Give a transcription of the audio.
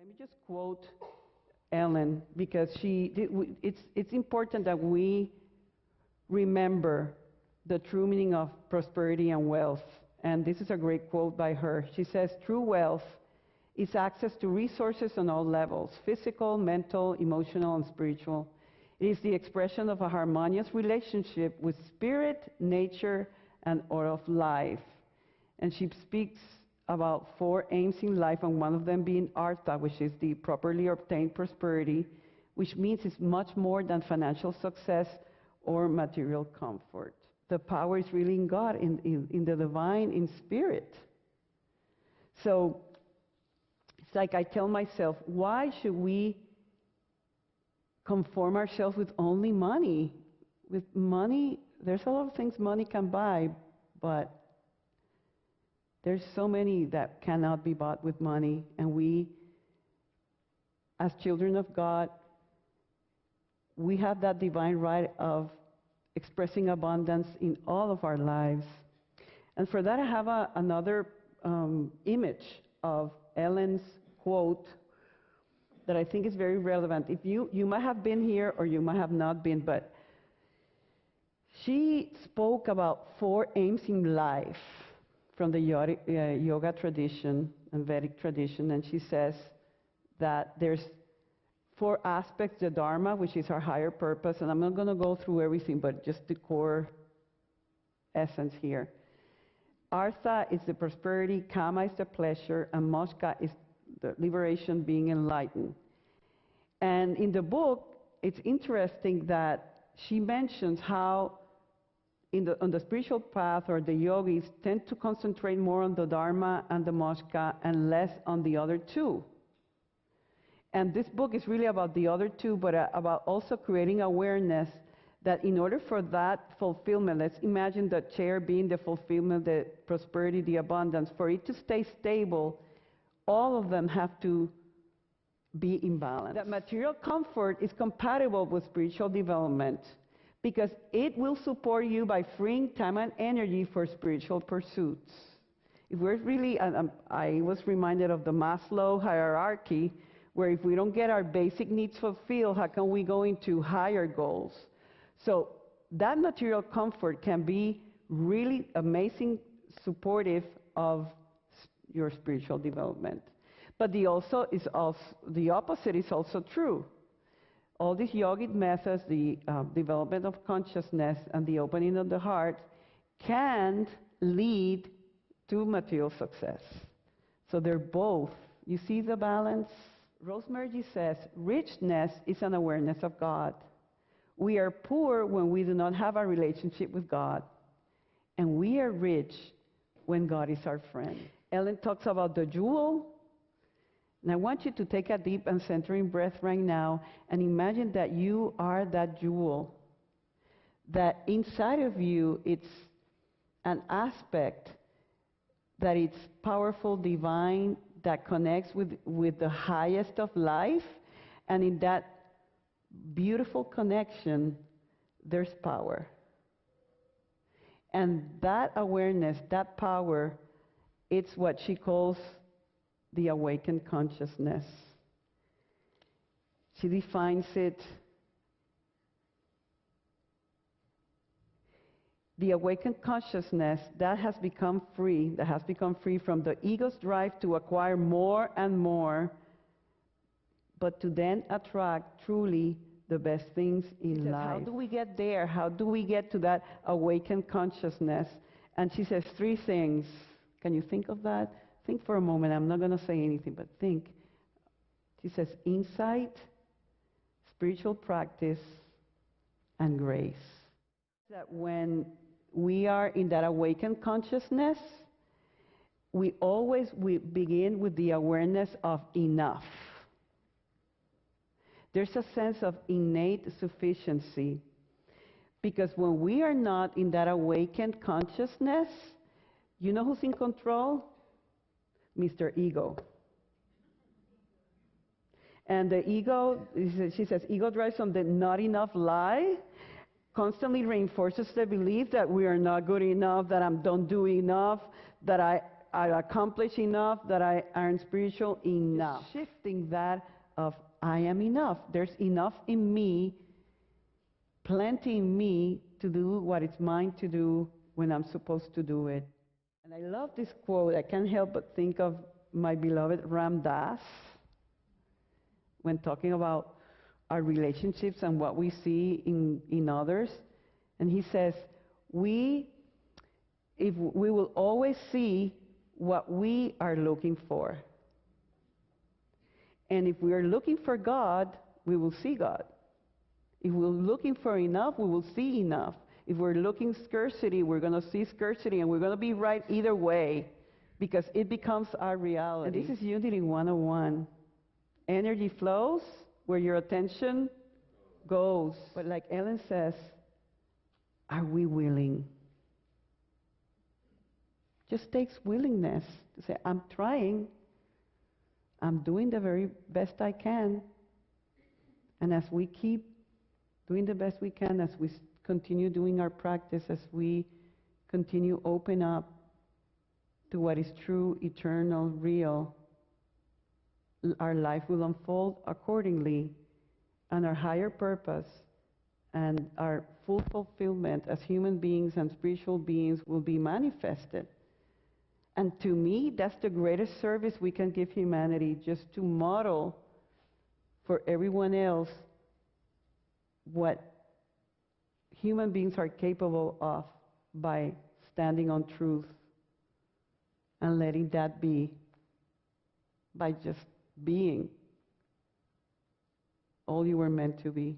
Let me just quote Ellen, because it's important that we remember the true meaning of prosperity and wealth. And this is a great quote by her. She says, "True wealth is access to resources on all levels, physical, mental, emotional, and spiritual. It is the expression of a harmonious relationship with spirit, nature, and order of life." And she speaks about 4 aims in life, and one of them being artha, which is the properly obtained prosperity, which means it's much more than financial success or material comfort. The power is really in God, in the divine, in spirit. So it's like I tell myself, why should we conform ourselves with only money? With money, there's a lot of things money can buy, but there's so many that cannot be bought with money. And we, as children of God, we have that divine right of expressing abundance in all of our lives. And for that, I have another image of Ellen's quote that I think is very relevant. If you might have been here or you might have not been, but she spoke about 4 aims in life from the yoga tradition and Vedic tradition, and she says that there's 4 aspects: the Dharma, which is our higher purpose, and I'm not going to go through everything, but just the core essence here. Artha is the prosperity, Kama is the pleasure, and Moksha is the liberation, being enlightened. And in the book, it's interesting that she mentions how on the spiritual path, or the yogis tend to concentrate more on the Dharma and the Moksha and less on the other 2. And this book is really about the other 2, but about also creating awareness that in order for that fulfillment, let's imagine the chair being the fulfillment, the prosperity, the abundance, for it to stay stable, all of them have to be in balance. That material comfort is compatible with spiritual development because it will support you by freeing time and energy for spiritual pursuits. If we're really, I was reminded of the Maslow hierarchy, where if we don't get our basic needs fulfilled, how can we go into higher goals? So that material comfort can be really amazing, supportive of your spiritual development. But the opposite is also true. All these yogic methods, the development of consciousness and the opening of the heart, can lead to material success. So they're both. You see the balance? Rosemary says, richness is an awareness of God. We are poor when we do not have a relationship with God. And we are rich when God is our friend. Ellen talks about the jewel. And I want you to take a deep and centering breath right now and imagine that you are that jewel. That inside of you, it's an aspect that it's powerful, divine, that connects with the highest of life. And in that beautiful connection, there's power. And that awareness, that power, it's what she calls the awakened consciousness. She defines it. The awakened consciousness that has become free from the ego's drive to acquire more and more, but to then attract truly the best things in life. How do we get there? How do we get to that awakened consciousness? And she says 3 things. Can you think of that? Think for a moment. I'm not going to say anything, but think. She says insight, spiritual practice, and grace. That when we are in that awakened consciousness, we begin with the awareness of enough. There's a sense of innate sufficiency, because when we are not in that awakened consciousness, you know who's in control? Mr. Ego. And the ego, she says, ego drives on the not enough lie, constantly reinforces the belief that we are not good enough, that I don't do enough, that I accomplish enough, that I earn spiritual enough. It's shifting that of I am enough. There's enough in me, plenty in me to do what it's mine to do when I'm supposed to do it. And I love this quote. I can't help but think of my beloved Ram Dass when talking about our relationships and what we see in others. And he says, we will always see what we are looking for. And if we are looking for God, we will see God. If we're looking for enough, we will see enough. If we're looking scarcity, we're going to see scarcity, and we're going to be right either way, because it becomes our reality. And this is Unity 101. Energy flows where your attention goes. But like Ellen says, are we willing? Just takes willingness to say, I'm trying. I'm doing the very best I can. And as we keep doing the best we can, as we continue doing our practice, as we continue open up to what is true, eternal, real, our life will unfold accordingly, and our higher purpose and our full fulfillment as human beings and spiritual beings will be manifested. And to me, that's the greatest service we can give humanity, just to model for everyone else what human beings are capable of by standing on truth and letting that be, by just being all you were meant to be.